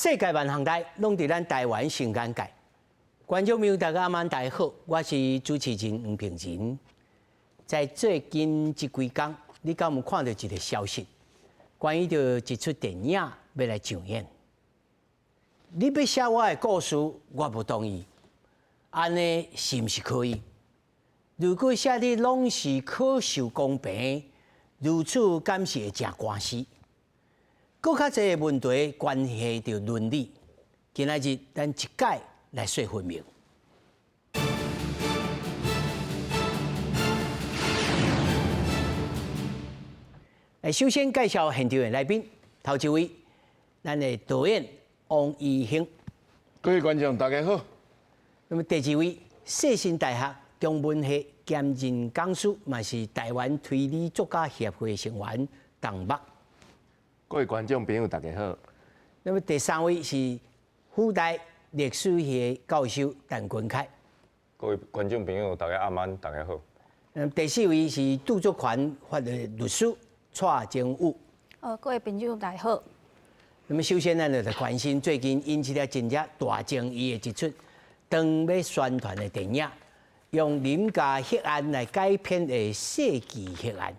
世界萬行台攏佇咱台灣新眼界。觀眾朋友，大家晚大家好，我是主持人黃平仁。在最近這幾天，你敢有看到一個消息？關於着一出電影要來上演。你要寫我的故事，我不同意。安尼是毋是可以？如果寫的攏是可受公平，如此敢是會成官司？閣較儕問題關係着倫理，今仔日咱一概來說分明。首先介紹現場的來賓，頭一位，咱的導演王義興。各位觀眾，大家好。那麼第二位，世新大學中文系兼任講師，嘛是台灣推理作家協會成員董墨。各位觀眾朋友，大家好。那麼第三位是輔大歷史系教授陳君凱。各位觀眾朋友，大家晚安，大家好。那麼第四位是著作權法的律師蔡政武。各位朋友，大家好。那麼首先，咱就來關心最近引起了真正大爭議的一出當要宣傳的電影，用林家血案來改編的世紀血案。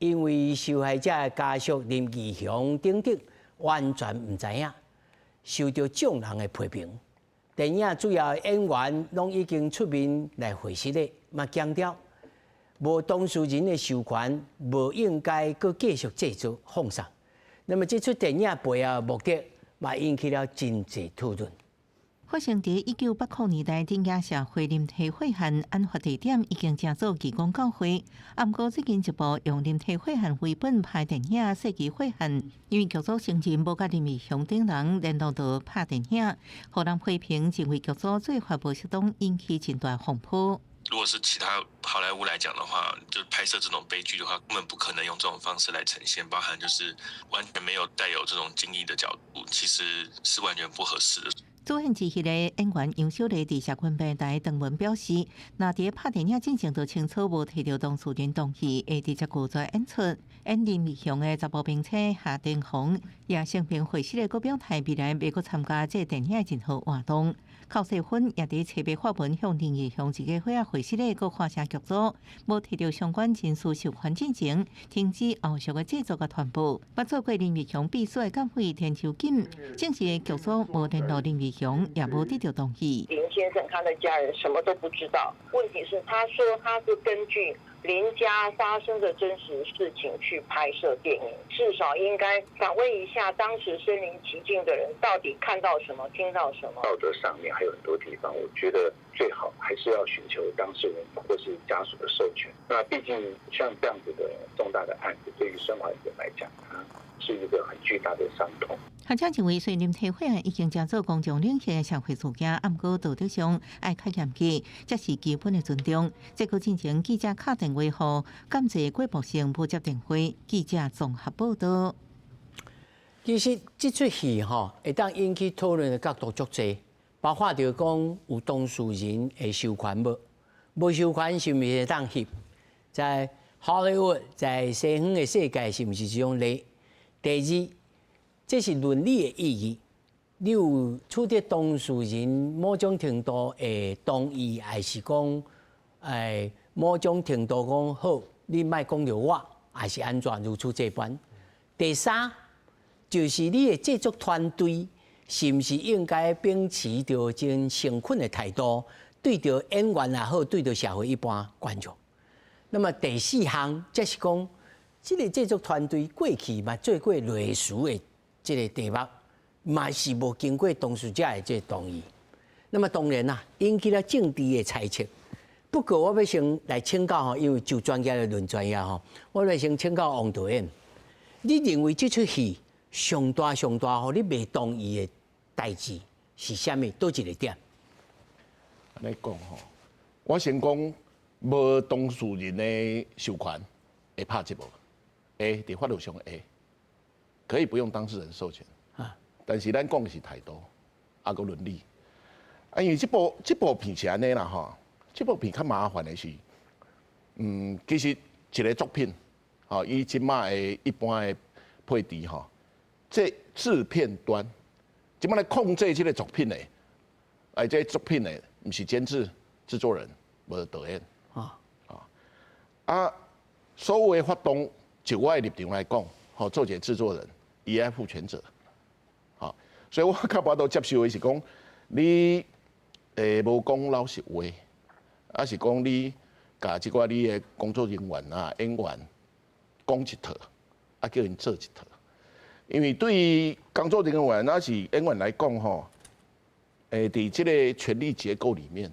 因為受害者的家屬林義雄等等完全唔知影，受到眾人的批評。電影主要演員攏已經出面來回釋咧，嘛強調無當事人的授權，無應該擱繼續製作放送。那麼這出電影背後目的，嘛引起了真濟討論。發生在1980年代鎮壓社會林體血案案發地點已經正做紀公教會，不過最近一部用林體血案為本拍電影《世紀血案》，因為劇組成員無甲林義雄等人聯絡到拍電影，互人批評認為劇組做法不適當，引起真大風波。如果是其他好萊塢來講的話，就是拍攝這種悲劇的話，根本不可能用這種方式來呈現，包含就是完全沒有帶有這種驚異的角度，其實是完全不合適的。主演之一的演員楊小麗佇社群平台登文表示，若佇拍電影進程就清楚無提到當事人同意，會直接拒絕演出。演林義雄的查某並且夏定紅也聲明回釋個表態，未來袂閣參加這電影任何活動。靠世芬也佇冊碼發文向林義雄一個回釋咧，閣發聲劇組無提到相關人事授權進程，停止後續的製作個團部。捌做過林義雄必須的監會田秋錦證實劇組無聯絡林義雄，也無得到同意。林先生他的家人什麼都不知道，問題是他說他是根據林家發生的真實事情去拍攝電影，至少應該訪問一下當時身臨其境的人，到底看到什麼，聽到什麼。道德上面還有很多地方，我覺得最好還是要尋求當事人或是家屬的授權。那畢竟像這樣子的重大的案子，對於生還者來講，它是一個很巨大的傷痛。學者認為，雖然林體血案已經正做公眾領域的社會事件，不過道德上愛較嚴格，這是基本的尊重。這個進前記者敲電話後，感謝郭博士不接電話，記者綜合報道。其實這出戲會當引起討論的角度足多，包括着講有當事人的授權無授權是毋是會當翕？在好萊塢，在西方的世界是毋是這種例？第二，這是倫理的意義。你有取得當事人某種程度的同意，還是講某種程度講好，你莫講着我，還是安怎如此這般？第三，就是你的製作團隊是毋是應該秉持着真誠懇的態度，對着演員也好，對着社會一般觀眾。那麼第四項，則是講，這個製作團隊過去嘛做過類似的這個題目，嘛是無經過當事者的這個同意。那麼當然啦，引起了政治的猜測。不過我要先來請教因為就專業的論專業我要先請教王導演，你認為這出戲上大，你未同意的代誌是啥物？倒一個點？安尼講我先講無當事人的授權會拍這部，在法律上可以不用當事人授權啊。但是咱講的是態度，個倫理。因為這部片是安尼啦這部片較麻煩的是，其實一個作品，以即馬的一般的配置這製片端即擺來控制這個作品的，這個作品的不是監製、製作人，無導演所有的活動，就我的立場來講，吼，做一個製作人，伊愛負全責，所以我較無都接受的是講，你無講老實話，還是講你甲即個你的工作人員啊、演員講一套，叫因做一套。因為對於工作人員還是演員來講，吼，佇這個權力結構裡面，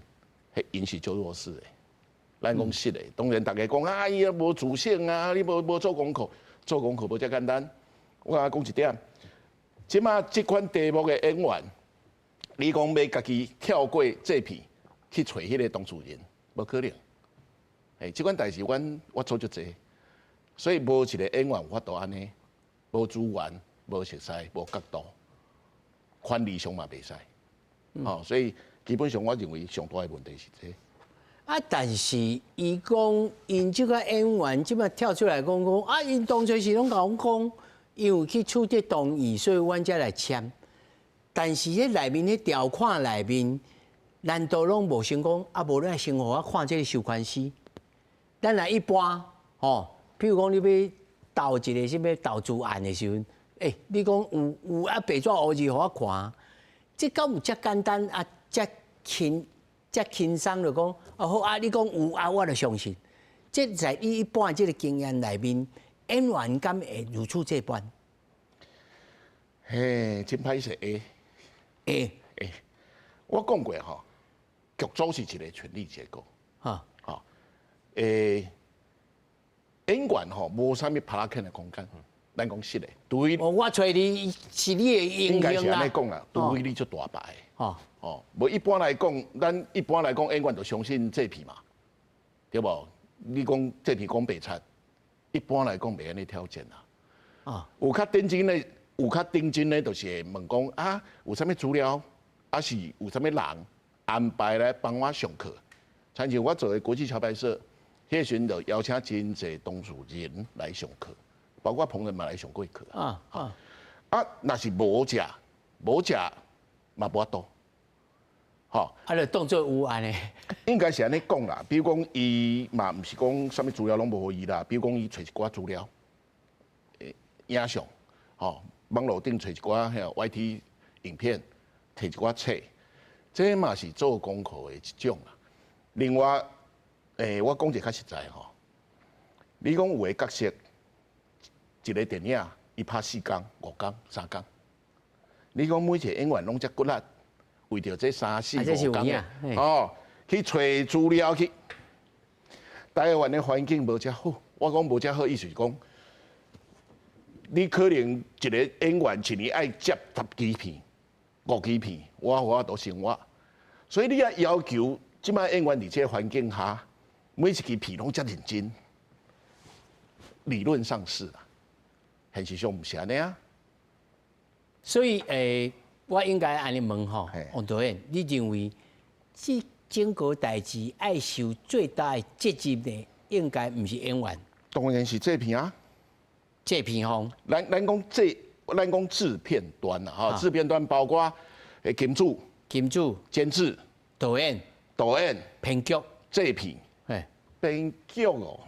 係因是最弱勢的。咱講實的，當然大家講啊，伊啊無自省啊，你無做功課，做功課無遮簡單。我講一點，即馬即款題目的演員，你講要家己跳過這片去找迄個當事人，無可能。即款代志我做足濟，所以無一個演員有法度安尼，無資源、無熟悉、無角度，權利上嘛袂使。所以基本上我認為上大的問題是這。但是伊講，因即個演員即擺跳出來講，因當初是攏甲阮講，因為去取得同意，所以阮才來簽。但是迄內面迄條款內面，難道攏無想講？無咱先互我看這個授權書。咱來一般，譬如講你要投一個什麼投資案的時陣，你講有白紙黑字互我看，這敢有遮簡單遮輕鬆就講，好你講有我就相信。這在你一般這個經驗內面，演員敢會如此這般？真歹勢我講過吼，劇組是一個權力結構。演員吼無啥物拍拉肯的空間，咱講實的。除非我找你是你的英雄啦。應該是安尼講啦，除非你足大牌。無一般來講，咱一般來講演員就相信這片嘛，對無？你講這片講白賊，一般來講袂安尼挑戰啦。有較認真的，有較認真的，就是會問講有啥物資料，是有啥物人安排來幫我上課。像是我做的國際橋牌社，迄個時陣就邀請真濟當事人來上課，包括彭仁嘛來上過課。若是無食嘛無法度。就當作有安尼。應該是安尼講啦，比如講伊嘛毋是講啥物資料攏無互伊啦，比如講伊找一寡資料，影像，網絡頂找一寡YT 影片，摕一寡冊，這嘛是做功課的一種啦。另外，我講一個較實在吼，你講有個角色，一個電影伊拍4工、5工、3工，你講每一個演員攏遮骨力，為着這3、4、5工，去找資料去，台灣的環境無遮好，我講無遮好意思是講，你可能一個演員一年愛接10幾片、5幾片，我都生活，所以你要求。即擺演員佇這個環境下，每一支片攏遮認真，理論上是啦，現實上毋是安尼啊。所以我應該安尼問吼，王導演，你認為這整個代誌愛受最大的責任的，應該毋是演員？當然是製片啊，製片方。咱講製片端啦，製片端包括金主、監製、導演、編劇、製片，編劇哦，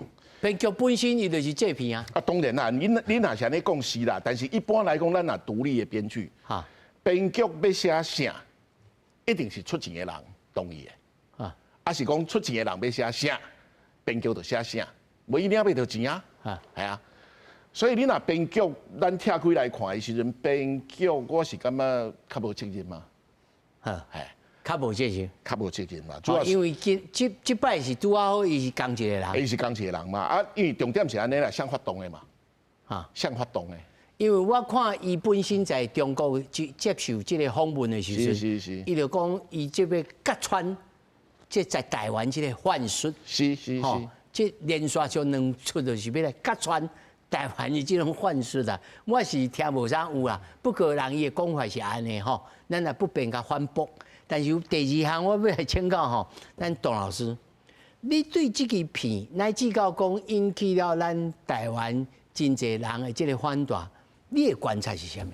編劇本身伊就是製片啊。當然啦，你若是安尼講是啦，但是一般來講，咱若獨立的編劇，編劇要寫啥，一定是出錢的人同意的，是講出錢的人要寫啥，編劇就寫啥，無一定要得錢啊，係啊。所以你若編劇，咱拆開來看的時陣，編劇我是感覺較無責任嘛，係。較無責任嘛，主要因為這擺是拄好，伊是講一個人，伊是講一個人嘛。因為重點是安尼啦，向發動的嘛，向發動的。因為我看伊本身在中國接受這個訪問的時陣，伊就講伊這邊揭穿，這在台灣這個販術，這連續上兩出就是要來揭穿台灣的這種販術啦。我是聽無啥有啦，不過人伊的講法是安尼吼，咱也不便甲反駁。但是第二項，我要來請教吼，咱董老師，你對這個片乃至到講引起了咱台灣真濟人的這個反彈，你的觀察是啥物？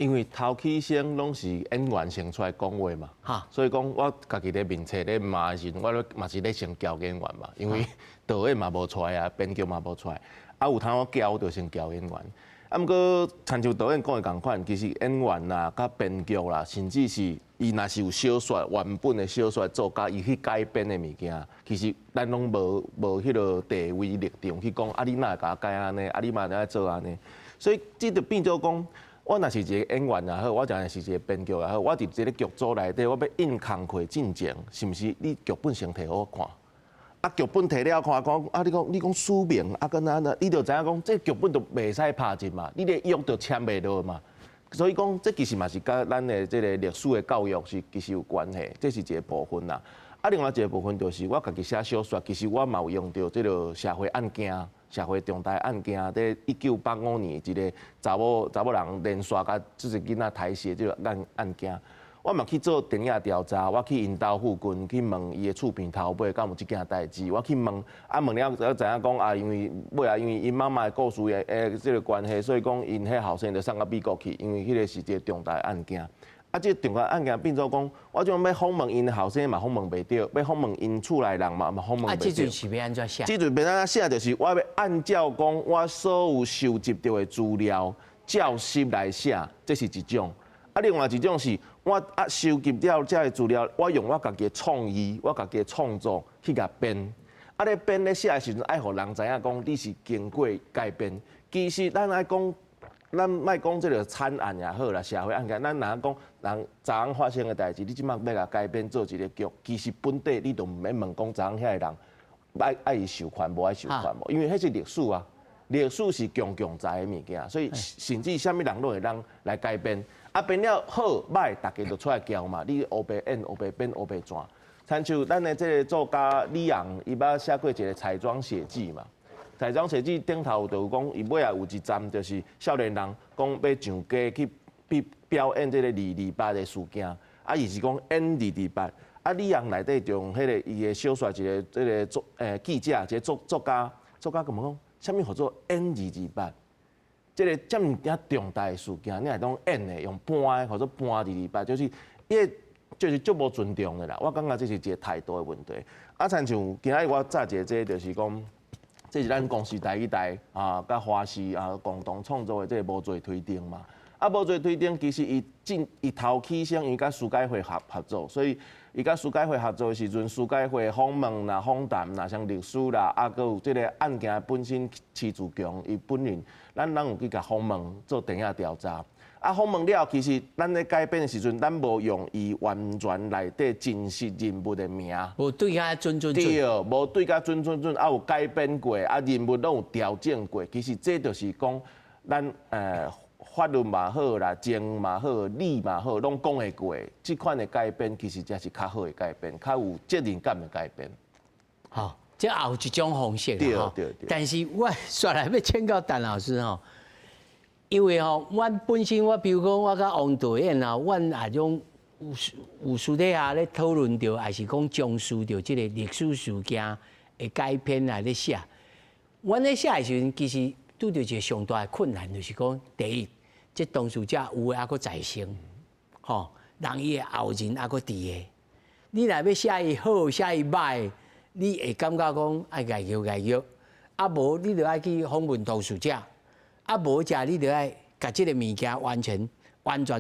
因為頭起先攏是演員先出來講話嘛，哈，所以講我家己咧面冊咧罵的時陣，我嘛是咧先教演員嘛，因為導演嘛無出來啊，編劇嘛無出來，啊有通我教就先教演員。啊，毋過親像導演講的共款，其實演員啦、甲編劇啦，甚至是伊若是有小說原本的小說作家，伊去改編的物件，其實咱攏無迄個地位立場去講，啊你哪會甲我改安尼，啊你嘛哪會做安尼，所以這就變做講。我若是一個演員也好，我若是一個編劇也好，我佇一個劇組內底，我要印工課進前，是毋是你劇本先摕互我看？啊，劇本摕了看，講啊，你講署名啊，跟安那，你就知影講，這劇本就袂使拍進嘛，你連約就簽袂落嘛。所以講，這其實嘛是甲咱的這個歷史的教育是其實有關係，這是一個部分啦。啊，另外一個部分就是我家己寫小說，其實我嘛有用到這個社會案件。社會重大案件，在1985年，一個查某人連續甲就是囡仔刣死這個案件，我嘛去做電影調查，我去因兜附近去問伊的厝邊頭尾，敢有這件代誌，我去問，問了才知影講啊，因為因媽媽的故事的這個關係，所以講因迄後生就送到美國去，因為迄個是一個重大案件。啊，這個重大案件變做講，我種要訪問因的後生嘛訪問袂到，要訪問因厝內人嘛訪問袂到。啊，這陣是要安怎寫？這陣要安怎寫？就是我要按照講我所有收集到的資料照實來寫，這是一種。啊，另外一種是我收集了這個資料，我用我家己的創意，我家己的創作去甲編。啊，咧編咧寫的時陣，愛互人知影講你是經過改編。其實咱愛講。咱莫講這個慘案也好啦，社會案件，咱若講人昨昏發生的代誌，你即馬要甲改編做一個劇，其實本地你都毋免問講昨昏遐個人愛伊受權無愛受權無，因為迄是歷史啊，歷史是共知的物件，所以甚至啥物人都會當來改編，啊編了好歹，大家就出來交嘛，你黑白演、黑白編、黑白轉，親像咱的這個作家李昂，伊捌寫過一個彩妝寫記嘛。彩妝寫記頂頭就講，伊尾也有一站，就是少年人講要上街去表演這個228的事件，啊，伊是講演228，啊，李昂內底就用迄個伊的小說一個這個記者，一個作家咁講，啥物叫做演228？這個這麼件重大的事件，你係當演的用搬的，或者搬228，就是伊就是足無尊重的啦。我感覺這是一個態度的問題。啊，親像今仔日我早一個，這就是講。這是咱公視台語台啊，甲華視啊共同創作的這個無罪推定嘛。啊，無罪推定其實伊頭起先伊甲司改會合作，所以伊甲司改會合作的時陣，司改會訪問啦、訪談啦、像歷史啦，啊，閣有這個案件本身徐自強伊本人，咱有去甲訪問做電影調查。啊，訪問了，其實咱咧改編的時陣，咱無用伊完全內底真實人物的名，無對甲準，對，無對甲準，啊有改編過，啊人物攏有調整過。其實這就是講，咱法律嘛好啦，情嘛好，理嘛好，攏講會過。這款的改編其實才是較好的改編，較有責任感的改編。好，這也有一種方式啦。對。但是我煞來要請教陳老師吼。因為吼，阮本身比如講我甲王導演啊，阮也種有私底下咧討論着，還是講講述着即個歷史事件的改編來咧寫。阮咧寫的時陣，其實拄着一個上大的困難，就是講第一，即當事者有誒還佫在生，吼，人伊誒後人還佫佇誒。你若要寫伊好，寫伊歹，你會感覺講愛改約，啊無你著愛去訪問當事者。啊，無食你著愛甲即個物件完全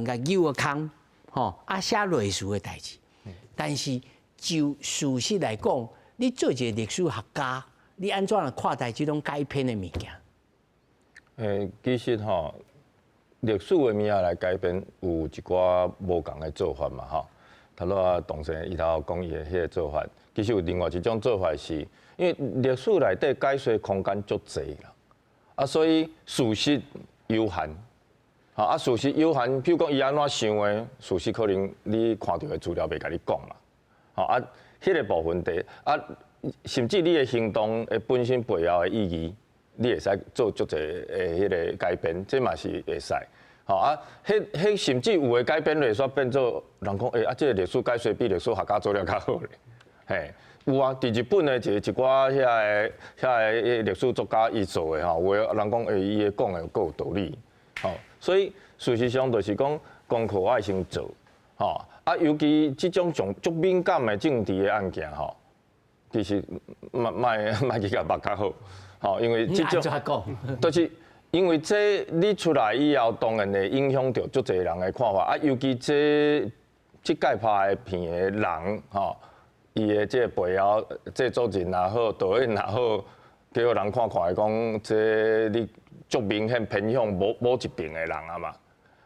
甲揪個空，吼，啊寫類似的代誌。但是就事實來講，你做一個歷史學家，你安怎來看待即種改編的物件？其實吼，歷史的物件來改編有一寡無共的做法嘛，吼。頭拄仔董先生伊頭講伊的迄個做法，其實有另外一種做法是，因為歷史內底解說空間足濟啦。啊，所以事實有限，吼啊，事實有限，比如講伊安怎想的，事實可能你看到的資料袂甲你講嘛，吼啊，迄個部分第啊，甚至你的行動的本身背後的意義，你會使做足濟的迄個改編，這嘛是會使，吼啊，迄甚至有的改編會煞變做人講，啊，這個歷史解說比歷史學家做了較好咧，嘿。有啊，佇日本的一寡遐個歷史作家伊做的吼，有的人講伊個講的夠有道理，吼，所以事實上就是講功課愛先做，吼啊，尤其這種上足敏感的政治的案件吼，其實賣去甲目較好，吼，因為這種就是因為這你出來以後，當然會影響到足儕人的看法啊，尤其這屆拍的片的人吼，伊的這個背後製作人也好，導演也好，叫人看來講，這你足明顯偏向某一邊的人啊嘛，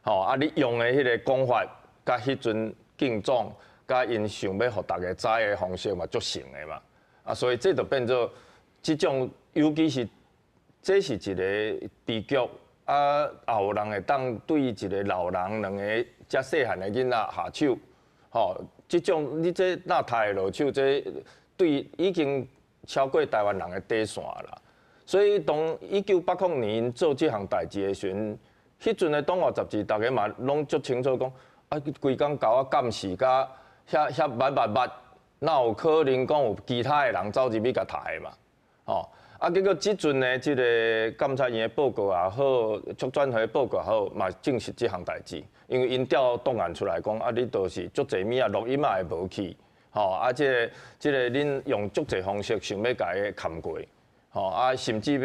吼啊，你用的迄個講法，甲迄陣競總，甲因想要互大家知的方式嘛，足像的嘛，啊，所以這就變做這種，尤其是這是一個悲劇啊，後人會當對一個老人兩個遮細漢的囡仔下手，吼，這種你這哪太落手，這對已經超過台灣人的底線啦。所以當1980年做這項代志的時陣，迄陣的黨外雜誌，大家嘛攏足清楚講，啊，規工搞啊監視甲遐密，哪有可能講有其他的人走入去甲抬嘛？吼。啊，結果即陣呢，即個監察院的報告也好，促轉會的報告也好，嘛證實這項代誌。因為因調檔案出來講，啊，你都是足儕物啊，錄音嘛會無去，吼，啊，即個恁用足儕方式想要甲伊冚過，吼，啊，甚至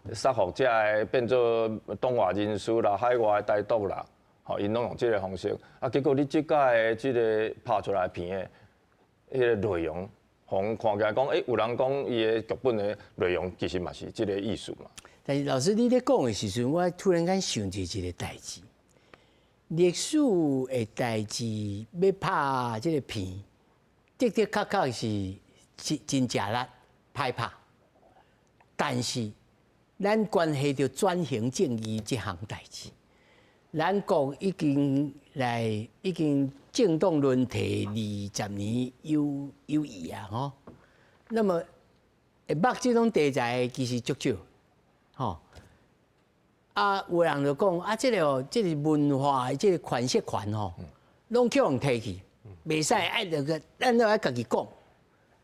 要殺服者的變做黨外人士啦、海外的台獨啦，吼，因攏用即個方式。啊，結果你即屆的即個拍出來的片的迄個內容。看起來講，有人講伊個劇本的內容其實嘛是這個意思嘛。但是老師你咧講的時陣，我突然間想起一個代誌，歷史的代誌要拍這個片，的確確是真吃力歹拍，但是咱關係到轉型正義這項代誌，咱國已經政黨輪替20年有餘啊，吼。那麼會捌這種題材其實足少，吼。啊，有人就講啊，這個文化的這個權勢權吼，攏叫人提去，袂使愛那個，咱都愛家己講。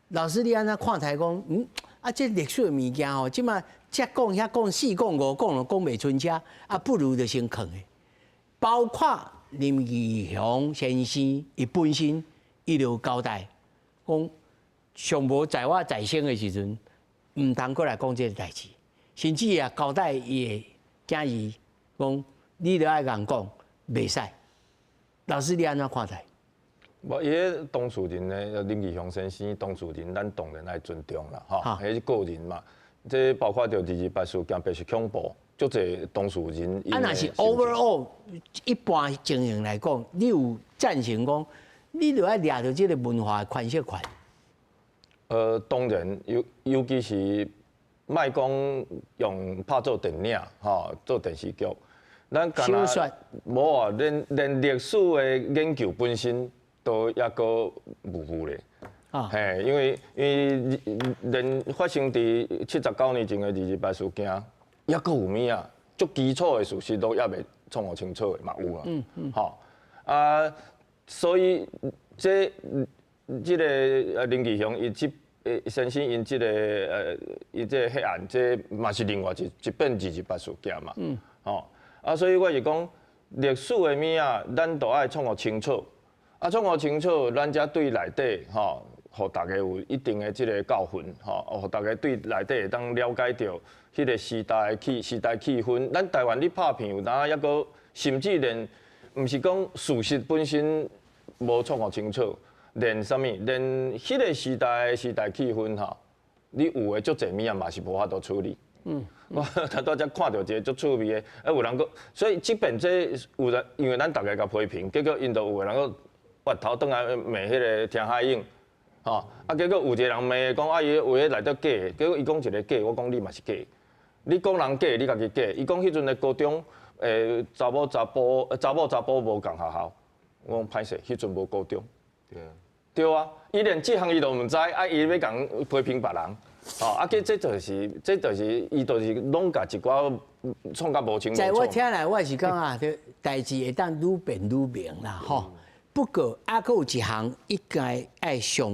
老師你安怎看待講？啊，這歷史的物件吼，即馬遮講遐講四講五講就講袂出遮，啊，不如就先囥的，包括。林義雄先生伊本身伊就交代講，上無在我在生的時陣，唔通過來講這個代誌，甚至也交代伊的囝兒講，你著愛人講，袂使。老師你安怎看待？無，伊個當事人呢，林義雄先生當事人，咱當然愛尊重啦，吼，迄是個人嘛。這包括着28事件，白色恐怖。足儕當事人。啊，若是 overall 一般情形來講，你有贊成講，你著愛抓到這個文化的權勢權？當然，尤其是莫講用拍做電影，吼，做電視劇，咱干那無啊，連歷史的研究本身都抑個模糊咧。啊，嘿，因為連發生佇79年前的28事件。抑閣有物啊，足基礎的事實都抑未創互清楚的嘛有啊，吼啊，所以這個林義雄伊先生因這個伊這個黑案，這嘛是另外一本28事件嘛，吼啊，所以我是講歷史的物啊，咱都愛創互清楚，啊，創互清楚，咱才對內底吼，互大家有一定的這個教訓，吼，互大家對內底會當了解到。迄個時代氣氛，咱台灣咧拍片有當抑個，甚至連毋是講事實本身無創互清楚，連啥物，連迄個時代氣氛吼，你有誒足儕物啊嘛是無法度處理。我頭拄則看到一個足趣味誒，有人個，所以即便這有人，因為咱大家甲批評，結果因都有個人個挖頭轉來罵迄個聽海影，吼，啊結果有一個人罵講啊伊有迄內底假，結果伊講一個假，我講你嘛是假。你講人假，你家己假。伊講迄陣的高中，查某查甫無共學校。我講歹勢，迄陣無高中。對啊，伊連這項伊都唔知，啊伊要共批評別人。哦，啊，這就是伊就是攏甲一寡創甲無清楚。在我聽來，我是講啊，代志會當愈辯愈明啦，吼。不過，還佫有一項，應該愛上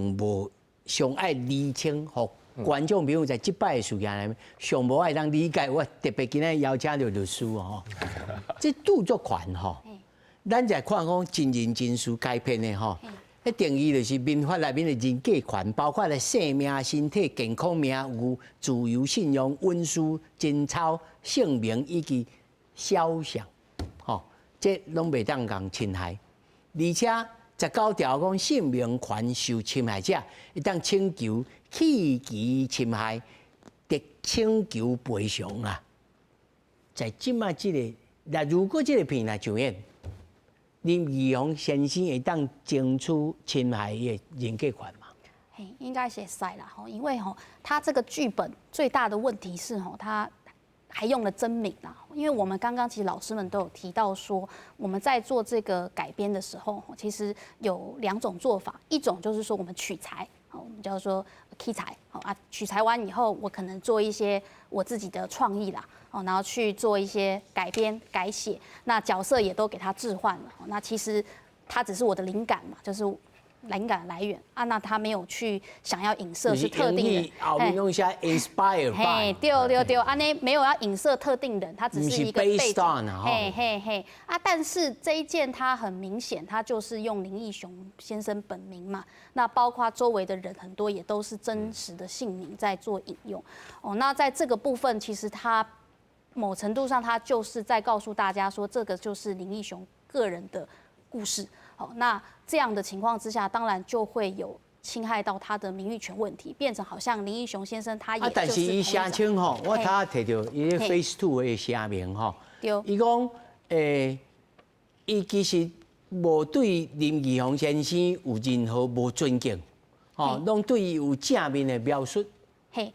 愛釐清，互觀眾朋友在這擺的事件內，上無愛當理解，我特別今日邀請到律師哦，這著作權吼，咱在看講真人真事改編的吼，迄定義就是民法內面的人格權，包括了性命、身體健康、名譽、自由、信用、文書、貞操、姓名以及肖像，吼，這攏袂當講侵害，而且19條講性命權受侵害者，會當請求棄其侵害，得請求賠償啊！在即賣即個，那如果即個片來上演，林義雄先生會當爭取侵害的人格權嘛？嘿，應該是會啦吼，因為吼，他這個劇本最大的問題是吼，他還用了真名啦。因為我們剛剛其實老師們都有提到說，我們在做這個改編的時候，其實有2種做法，一種就是說我們取材，我們叫做器材，取材完以後，我可能做一些我自己的創意啦，然後去做一些改編改寫，那角色也都給他置換了，那其實它只是我的靈感嘛，就是靈感来源啊，那他沒有去想要影射是特定人，後面用一下 inspire by， 對，安尼沒有要影射特定人，它只是一個背景，啊，但是這一件它很明顯，它就是用林義雄先生本名嘛，那包括周圍的人很多也都是真實的姓名在做引用，哦，那在這個部分其實它某程度上它就是在告訴大家說，這個就是林義雄個人的故事。那這樣的情況之下，當然就會有侵害到他的名譽權問題，變成好像林義雄先生他也就是。但是伊聲稱吼，我睇下摕到伊 Face2 的聲明吼，伊講伊其實無對林義雄先生有任何無尊敬，吼，攏對伊有正面的描述。嘿。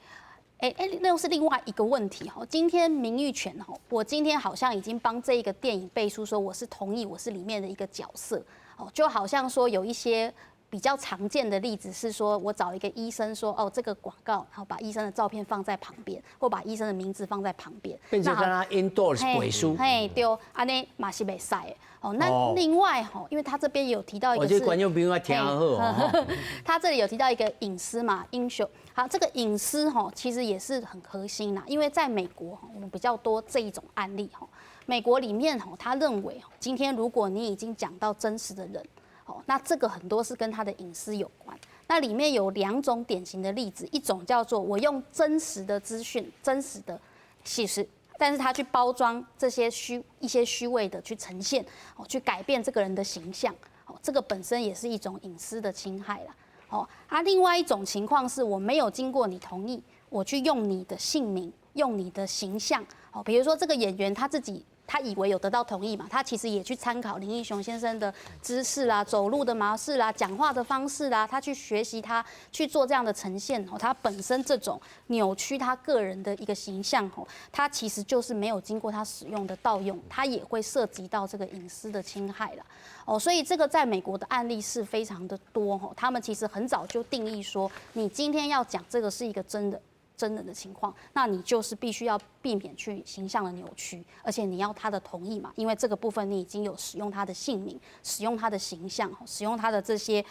那又是另外一個問題哈。今天名譽權哈，我今天好像已經幫這一個電影背書，說我是同意，我是裡面的一個角色哦，就好像說有一些比較常見的例子是說，我找一個醫生說哦，這個廣告，然後把醫生的照片放在旁邊，或把醫生的名字放在旁邊，變成跟他 endorse 背書，對，安尼嘛是袂使的。哦，那另外哈，因為他這邊有提到一個是，我這觀眾朋友聽好哦，他這裡有提到一個隱私嘛，英雄。好，這個隱私哈，其實也是很核心啦，因為在美國我們比較多這一種案例哈。美國裡面哈，他認為今天如果你已經講到真實的人，哦，那這個很多是跟他的隱私有關。那裡面有2種典型的例子，一種叫做我用真實的資訊、真實的事實，但是他去包裝這些一些虛偽的去呈現，哦，去改變這個人的形象，哦，這個本身也是一種隱私的侵害啦。哦，另外一種情況是我沒有經過你同意，我去用你的姓名、用你的形象，哦，比如說這個演員他自己。他以為有得到同意嘛？他其實也去參考林義雄先生的姿勢啦、走路的模式啦、講話的方式啦，他去學習他去做這樣的呈現哦。他本身這種扭曲他個人的一個形象哦，他其實就是沒有經過他使用的盜用，他也會涉及到這個隱私的侵害啦。哦，所以這個在美國的案例是非常的多哦。他們其實很早就定義說，你今天要講這個是一個真人的情況，那你就是必須要避免去形象的扭曲，而且你要他的同意嘛，因為這個部分你已經有使用他的姓名、使用他的形象、使用他的這些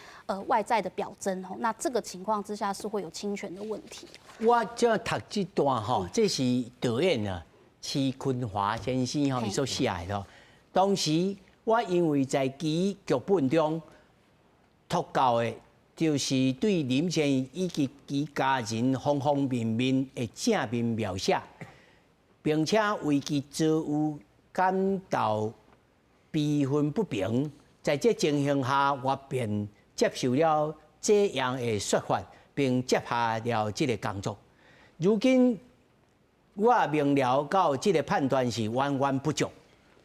外在的表徵，那這個情況之下是會有侵權的問題。我這讀這段吼，這是導演啊，施坤華先生吼，伊所寫的。當時我因為在其劇本中讀到的。就是對林先生以及其家人方方面面的正面描寫，並且為其遭遇感到悲憤不平。在這情形下，我便接受了這樣的說法，並接下了這個工作。如今我明了到這個判斷是完全不足，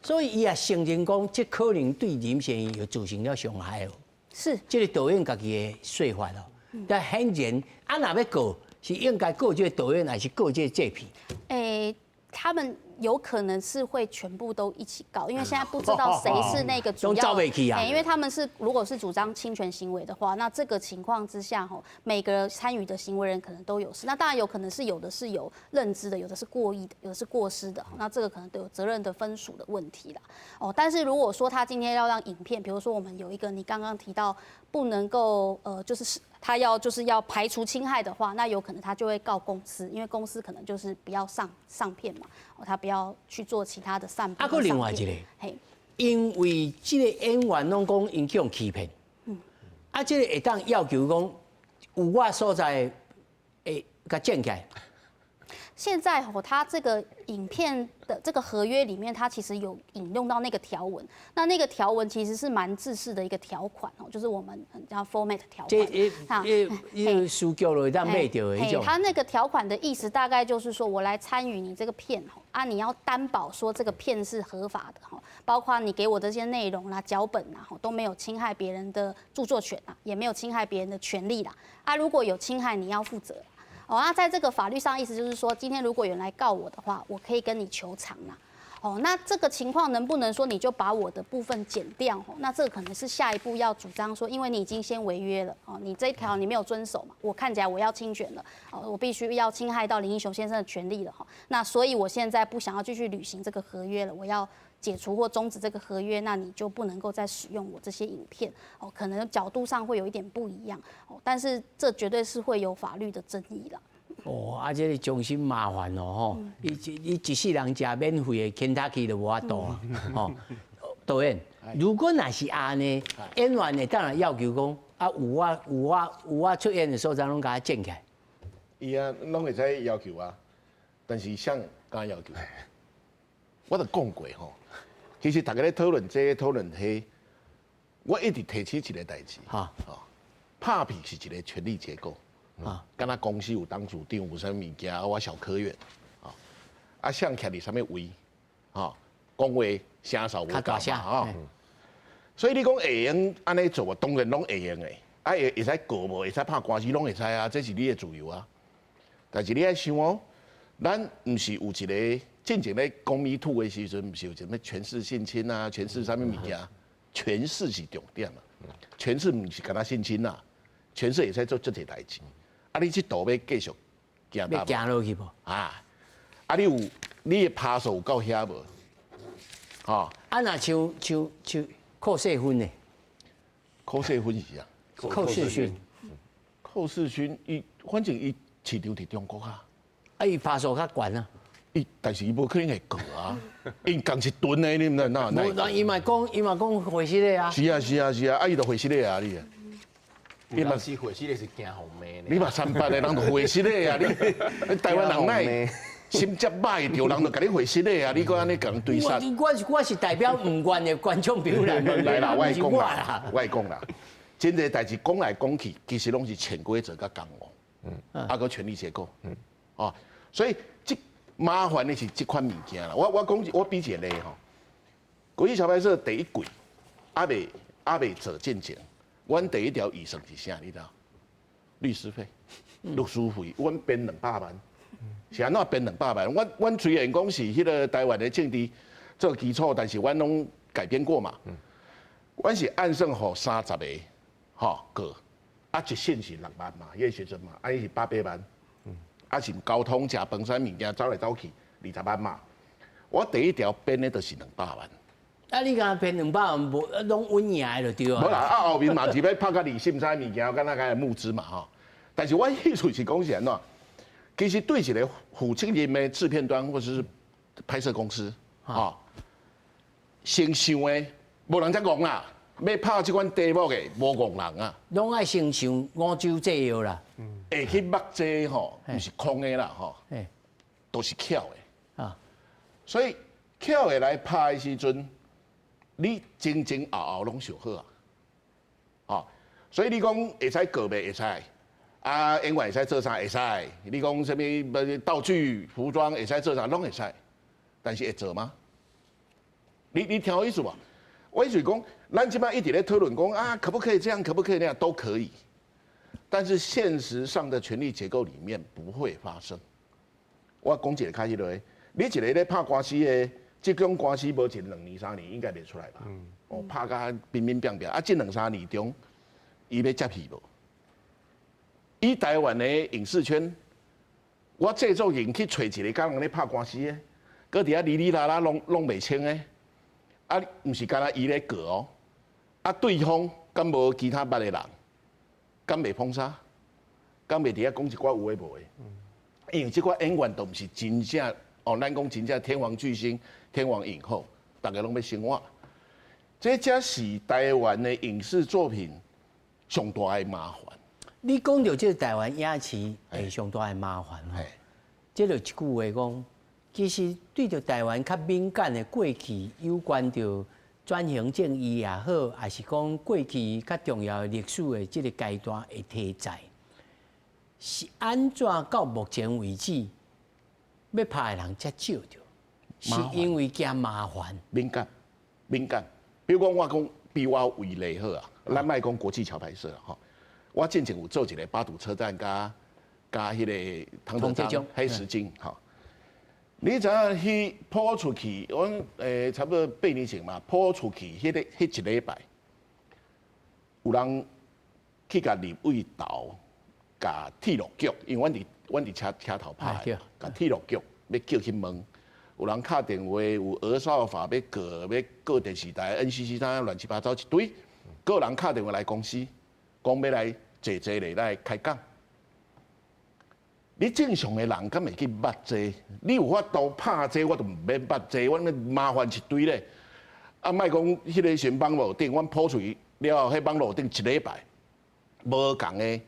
所以伊也承認講，這可能對林先生有造成了傷害了。是，這個導演家己的說法咯。但顯然，若要告，是應該告這個導演，還是告這個製片？他們有可能是會全部都一起告，因為現在不知道誰是那個主要。因為他們是如果是主張侵權行為的話，那這個情況之下，每個參與的行為人可能都有事。那當然有可能是有的是有認知的，有的是過意的，有的是過失的。那這個可能都有責任的分屬的問題啦。哦，但是如果說他今天要讓影片，比如說我們有一個你剛剛提到不能夠就是他要排除侵害的話，那有可能他就會告公司，因為公司可能就是不要上片嘛，他不要去做其他的散播。還有另外一個，嘿，因為這個演員攏講因去用欺騙，這個會當要求講有我所在會甲剪起來。現在它這個影片的這個合約裡面，它其實有引用到那個條文。那個條文其實是蠻制式的一個條款哦，就是我們叫 format 條款。這書局會當買到的那種。它那個條款的意思大概就是說，我來參與你這個片你要擔保說這個片是合法的包括你給我這些內容啦、腳本啦都沒有侵害別人的著作權也沒有侵害別人的權利啦。如果有侵害，你要負責。那在這個法律上，意思就是說，今天如果有人來告我的話，我可以跟你求償啦。那這個情況能不能說你就把我的部分剪掉？那這個可能是下一步要主張說，因為你已經先違約了，你這一條你沒有遵守嘛，我看起來我要侵權了，我必須要侵害到林義雄先生的權利了，那所以我現在不想要繼續履行這個合約了，我要解除或終止這個合約，那你就不能夠再使用我這些影片可能角度上會有一點不一樣但是這絕對是會有法律的爭議啦。這個中心麻煩哦，伊一世人吃免費的肯塔基都無法度啊，導演，如果那是安尼，演員的當然要求講有我出演的所在攏甲它剪起來。伊攏會使要求但是像剛要求，我就講過其實大家咧討論這個討論迄，我一直提起一個代志，拍片是一個權力結構。敢若公司有董事長，有啥物件，我小科院，想徛佇啥物位，講話聲數無夠嘛，所以你講會用安尼做，當然攏會用的，會使告無，會使拍官司，攏會使啊，這是你的自由啊。但是你愛想咱毋是有一個進前咧講Me Too的時陣，毋是有一個權勢性侵啊，權勢啥物物件，權勢是重點啊，權勢毋是敢若性侵啊，權勢會使做這個代誌。你這道要繼續行大步，要行落去無？你的趴數有夠遐無？若像寇世勳呢？寇世勳是啊？寇世勳，寇世勳，反正伊市場佇中國啊。伊趴數較懸啊。但是伊無可能會過啊，因共一噸的，你毋知哪？無，伊嘛講回失的啊。是啊，伊就回失的啊，你。伊嘛是回失的是驚紅妹呢。你嘛300個人就回失的啊，你台灣人哪心接歹，着人就甲你回失的啊，你擱安尼共對殺。我是代表唔願的觀眾朋友來啦，我會講啦，真個代志講來講去，其實攏是潛規則甲公務，還有權力結構，所以這麻煩的是這款物件啦。我比一個例國際橋牌社第一季，還未做進前。阮第一條預算是啥？你知道？律師費、律師費，阮編200萬，是安怎編200萬？阮雖然講是迄個台灣的政治做基礎，但是阮攏改編過嘛。阮是按算互30個，個，一審是6萬嘛，迄個時陣嘛，伊是800萬，是交通、食飯、啥物件走來走去20萬嘛。我第一條編的都是200萬。你敢騙200萬，無攏穩贏就對啊。無啦，後面嘛是要拍個2審啥物件，敢若個募資嘛但是我意思是講是安怎？其實對一個負責任的製片端或者是拍攝公司，先想的無人才戇啦，要拍這款題目的無戇人啊。攏愛先想5洲製藥啦。會去目這毋是空的啦都是巧的。所以巧的來拍的時陣。你前前後後攏上好啊，所以你講會使告袂會使，演員會使做啥會使，你講什麼道具、服裝會使做啥攏會使，但是會做嗎？你聽我意思無？我意思講，咱即擺一直在討論講可不可以這樣，可不可以那樣，都可以，但是現實上的權力結構裡面不會發生。我講一個開始落，你一個咧拍官司的。這種官司無前2年3年應該袂出來吧？拍甲乒乒乓乓，這2-3年中，伊要接戲無？以台灣的影視圈，我製作人去找一個甲人咧拍官司的，擱佇遐哩哩啦啦攏袂清的，毋是干那伊咧告對方敢無其他別的人，敢袂封殺，敢袂底下講一寡有誒無誒？因為這寡演員都唔是真正哦，咱講真正天王巨星、天王影后，大家攏要生活。這才是台灣的影視作品上大的麻煩。你講到這個台灣影視誒上大的麻煩吼，這就一句話講，其實對着台灣較敏感的過去有關着轉型正義也好，還是講過去較重要的歷史的這個階段的題材，是安怎到目前為止要拍的人才少着？是因為驚麻煩、敏感。比如講我講比我為例好啊，咱莫講國際橋拍攝吼，我之前有做一個八堵車站加迄個唐德章黑石精吼。你知影去鋪出去，我差不多8年前嘛，鋪出去迄一禮拜，有人去甲立委投，甲鐵路局，因為阮佇車頭拍，甲鐵路局要叫去問。有人敲電話，有兒少法要告電視台 NCC 啥亂七八糟一堆，個人敲電話來公司，講要來坐咧來開講。你正常的人敢會去捌這？你有法度拍這，我都唔免捌這，我那麻煩一堆咧。啊，莫講迄個選網絡頂，阮鋪出去了後，迄網絡頂一禮拜，無共的，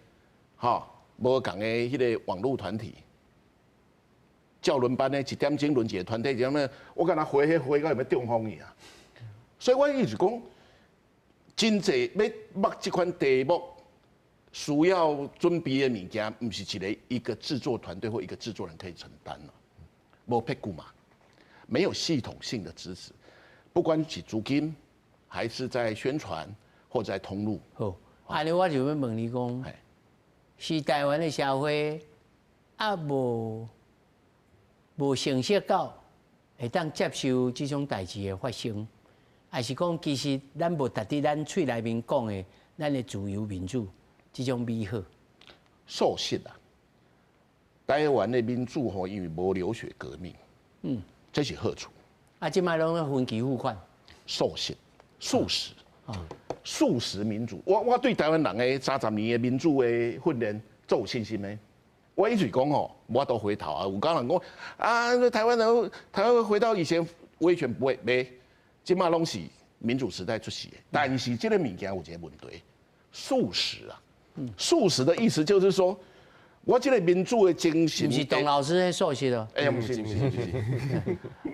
吼，無共的迄個網絡團體。教輪班呢，1點鐘輪一個團體，就咁樣，我敢若回到要中風去啊！所以我意思講，真濟要捌這款題目，需要準備的物件，不是一個製作團隊或一個製作人可以承擔了。無撇骨嘛，沒有系統性的支持，不管是資金，還是在宣傳或者在通路。好，安尼我就要問你講，是台灣的社會啊無成熟到會當接受這種代誌的發生，還是講其實咱無達到咱嘴內面講的咱的自由民主這種美好？受限啊！台灣的民主吼，因為無流血革命，這是好處。啊，即擺攏要分期付款，受限，素食民主。我對台灣人的30年的民主的訓練足有信心的。我一直講吼，我都回頭啊！有講人講啊，台灣人會回到以前威權不會沒，即馬攏是民主時代出世的。但是這個物件有一個問題，素食啊，素食的意思就是說，我這個民主的精神。不是董老師喺素食咯？哎呀，不是。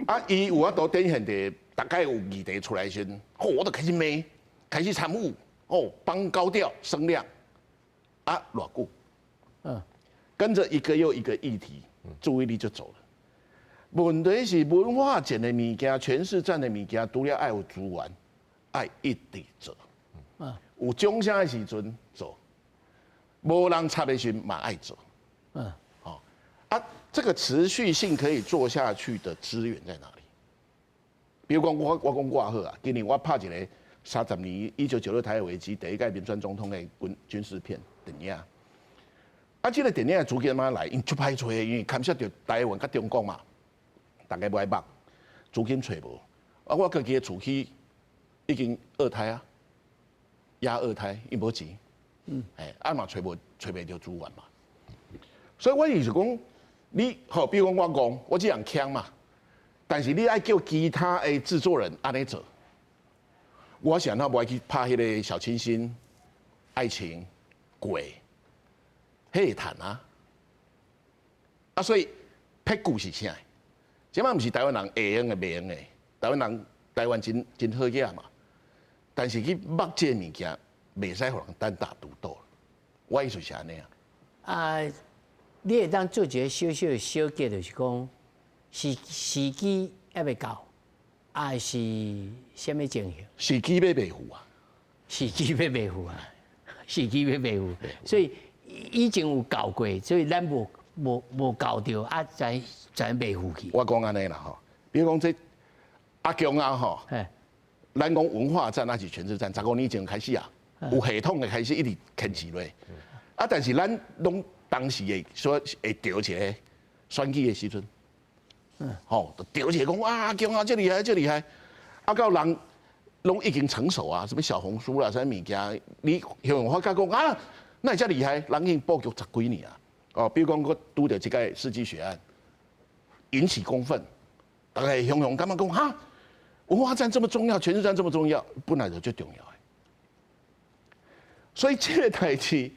啊，伊有法度展現的，大概有議題出來時，我就開始罵，開始參與，幫高調聲量，啊，偌久。跟着一個又一個議題，注意力就走了。問題是文化界的物件、權勢戰的物件，除了愛有資源，愛一直做。有掌聲的時陣做，無人插的時嘛愛做。這個持續性可以做下去的資源在哪裡？比如講我講我好啊，今年我拍一個30年1996台海危機第一屆民選總統的軍事片電影。啊，這個電影的主角嘛來，因出歹找，因為牽涉到台灣甲中國嘛，大家不愛捌，資金找無。啊，我家己的厝去已經2胎啊，壓2胎，伊無錢。啊嘛找袂到資源嘛。所以我意思講，你好，比如講我這樣強嘛，但是你愛叫其他的製作人安尼做，我想他不愛去拍迄個小清新、愛情、鬼。迄個談啊，所以撇骨是啥？即擺毋是台灣人會用的、袂用的，台灣真好嘢嘛。但是去捌這物件，袂使互人單打獨鬥。我意思是安尼啊。啊，你會當做一個小小的小結，就是講，是時機還未到，還是什麼情形？時機要維護啊！時機要維護啊！時機要維護，所以。已經有搞過，所以咱無搞到啊，才維護去。我講安尼啦吼，比如講這阿強啊吼，咱講文化戰還是權勢戰，15年前開始啊，有系統的開始一直牽起來。啊，但是咱攏當時會說會調一個選舉的時陣，吼，就調一個講啊，阿強啊，這厲害，這厲害。啊，到人攏已經成熟啊，什麼小紅書啦，什麼物件，你用法甲講啊。那遮厲害，人已經布局10幾年啊。哦，比如講我拄到這個世紀血案，引起公憤，大家雄雄感覺講哈，文化戰這麼重要，權勢戰這麼重要，本來就最重要的。所以這個代誌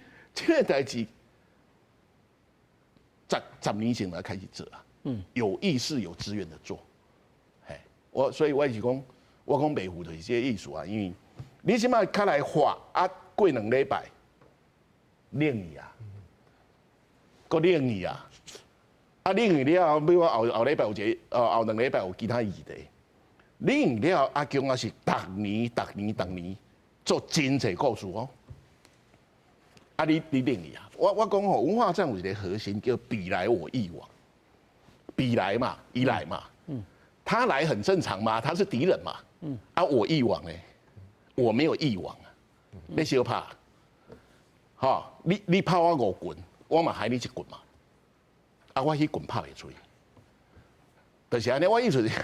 ，10年前來開始做啊，有意識、有資源的做，所以我是講，我講袂糊就是這個意思啊，因為你即擺較來畫啊，過2禮拜，冷去啊，擱冷去啊，啊冷去了後，比如我後禮拜有一個，後2禮拜有其他議題，冷去了阿強啊是逐年做真濟故事哦。啊，你冷去啊！我講吼，文化戰有一個核心叫彼來我亦往，彼來嘛，伊來嘛，他來很正常嘛，他是敵人嘛，啊，我亦往嘞，我沒有亦往啊，你小拍，哈，你拍我5棍，我嘛害你1棍嘛，啊，我迄棍拍袂出去，就是安尼，我意思是，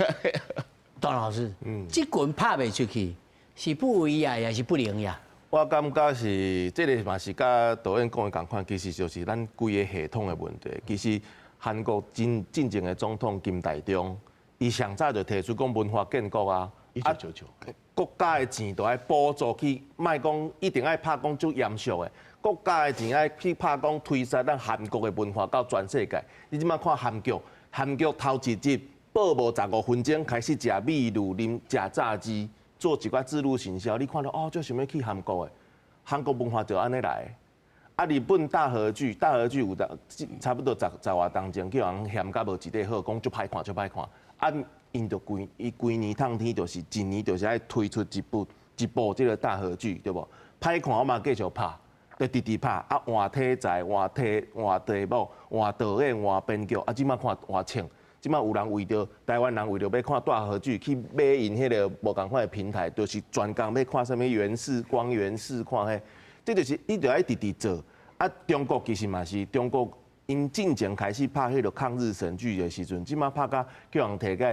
段老師，這棍拍袂出去，是不為啊，還是不靈呀？我感覺是，這個嘛是甲導演講的同款，其實就是咱規個系統的問題。其實韓國真正的總統金大中，伊上早就提出講文化建國啊，1999，國家的錢都愛補助去，莫講一定愛拍講足嚴肅的，國家的錢愛去拍講推散咱韓國的文化到全世界。你即馬看韓劇頭一集報無15分鐘開始食米露、啉食炸雞。做一寡自路行銷，你看到哦，就想要去韓國的，韓國文化就安尼來的。啊，日本大河劇有差不多10外當前，叫人嫌甲無一塊好，講足歹看。啊，因就規年燙天，就是一年就是愛推出一部這個大河劇，對無？歹看我嘛繼續拍，就直直拍。啊，換題材、換題目、換導演、換編劇，啊，即馬看換唱。即馬有人為着台灣人為着要看大河劇，去買因迄個無共款的平台，就是專工要看啥物源氏光源氏看迄，這就是你着愛直直做。啊，中國其實嘛是中國，因進前開始拍迄個抗日神劇的時陣，即馬拍甲叫人摕個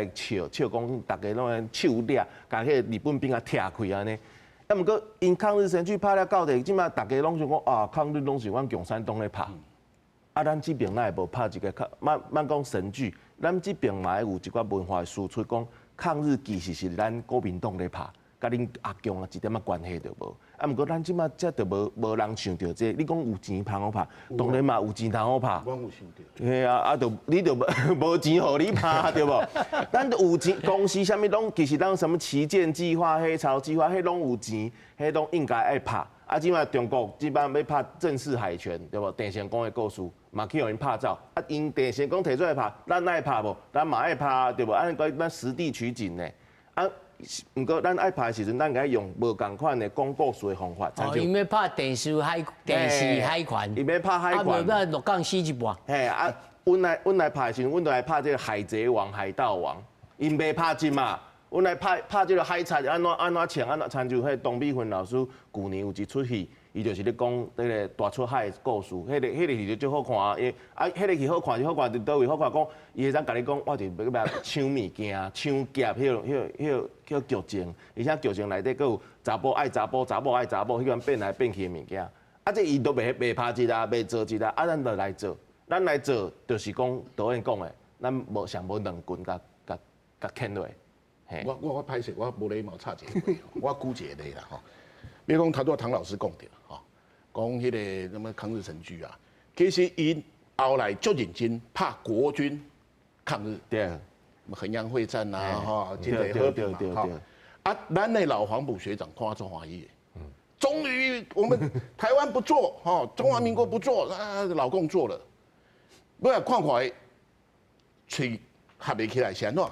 笑講，大家攏個手掠，甲迄個日本兵啊拆開安尼。啊，毋過因抗日神劇拍了到底，即馬大家攏想講啊，抗日攏是阮共產黨咧拍。啊，咱這邊哪會無拍一個慢講神劇？咱這邊嘛有一寡文化輸出，講抗日其實是咱國民黨咧拍，甲恁阿強啊一點仔關係都無。啊，毋過咱即馬則就無人想到這個。你講有錢通好拍，當然嘛有錢通好拍。我有想到。嘿啊，你就無錢互你拍對無？咱有錢公司啥物攏，其實咱什麼旗艦計劃、黑潮計劃，迄攏有錢，迄攏應該愛拍。啊，即馬中國即擺要拍正式海權對無？鄭成功的故事。嘛去互因拍照，啊，因電視講提出來拍，咱愛拍無？咱嘛愛拍對無？按咱實地取景呢，啊，毋過咱愛拍的時陣，咱該用無共款的廣告術的方法。哦，伊要拍電視海權，伊要拍海權，啊，無要鹿港死一半。嘿啊，阮來拍的時陣，阮就來拍這個海賊王、海盜王，因袂拍真嘛。阮來拍這個海賊安怎唱安怎參照迄董碧雲老師舊年有一出戲。伊就是咧講迄個大出海的故事，迄個戲就最好看啊！迄個戲好看就好看，佇倒位好看講，伊會使甲你講，我就要搶物件、搶劫，迄個劇情，而且劇情內底佫有查甫愛查甫，查某愛查某，迄款變來變去的物件。啊，這伊都袂拍一啊，袂做一啊，啊，咱就來做，咱來做就是講導演講的，咱無上無2棍甲牽落。我歹勢，我無禮貌插一個話，我估一個例啦吼。比如講，頭拄唐老師講着，吼，講迄個什麼抗日神劇啊，其實因後來就認真拍國軍抗日，對，衡陽會戰啊，哈，金水和平嘛，哈，啊，咱的老黃埔學長看中華醫，終於我們台灣不做，哈，中華民國不做，啊，老共做了，不然看看，嘴合袂起來是安怎？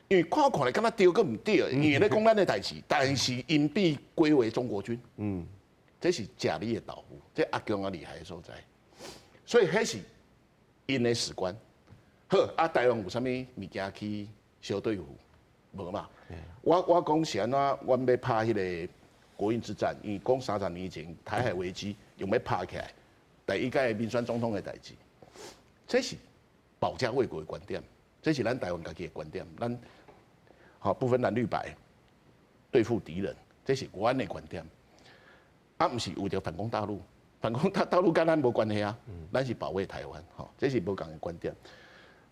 因為看看來敢若對個唔對，因為咧講咱的代志，但是因被歸為中國軍，這是假理的導護，這阿強啊厲害的所在，所以迄是因的史觀。好啊，台灣有啥物物件去相對付？無嘛。我講是安怎，阮要拍迄個國運之戰，因為講30年前台海危機用要拍起來，第一屆民選總統的代志，這是保家衛國的觀點，這是咱台灣家己的觀點，咱。好，不分藍綠白，對付敵人，這是國安的觀點。啊，不是為着反攻大陸，反攻大陸跟咱無關係啊，咱是保衛台灣，吼，這是無共的觀點。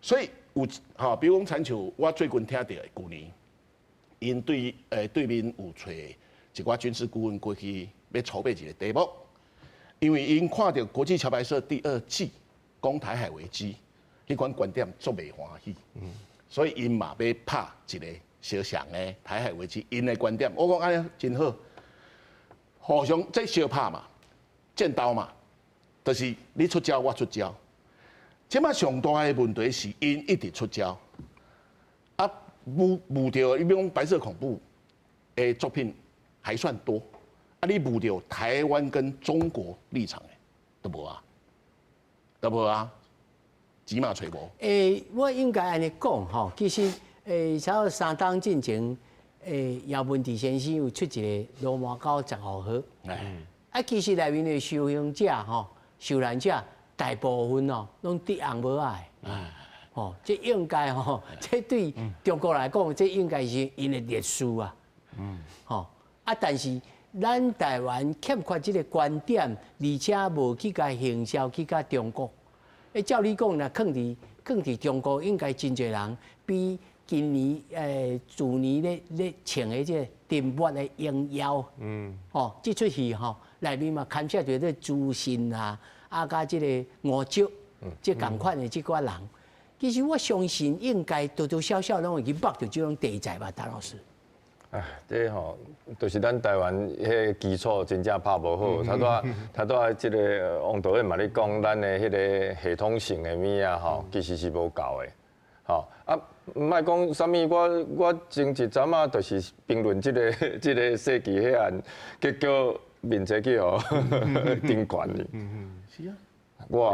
所以有吼，比如講，親像我最近聽到的，去年因對面有找一寡軍事顧問過去要籌備一個題目，因為因看到國際橋牌社第2季講台海危機，迄款觀點足袂歡喜，所以因嘛要拍一個相像的台海危機，因的觀點，我講安尼真好，互相這相拍嘛，戰鬥嘛，就是你出招我出招。即馬上大的問題是因一直出招，啊，誤掉，你比如講白色恐怖的作品還算多，啊，你誤掉台灣跟中國立場的都無啊，都無啊，起碼找無。我應該安尼講吼，其實差不多3檔進前，姚文智先生有出一個羅馬高10號盒，啊，其實內面的受刑者吼、受難者。大部分哦，攏敵紅無愛，哦，這應該吼，這對中國來講，這應該是因的劣勢啊，吼啊，但是咱台灣欠缺這個觀點，而且無去甲行銷去甲中國，照你講，若囥佇中國，應該真濟人比今年去年咧穿的這個沉沒的鷹妖，哦，這出戲吼，內面嘛牽涉到這誅心啊。啊，甲即個吳叔，即共款的即寡人，其實我相信應該多多少少攏會去摸到這種題材吧，陳老師。哎，這吼，就是咱台灣迄個基礎真正拍無好。他拄仔即個王導演嘛咧講，咱的迄個系統性的物啊，吼，其實是無夠的。吼啊，唔莫講啥物，我前一陣啊，就是評論即個世紀迄案，結果面冊去互頂懸去。是啊，我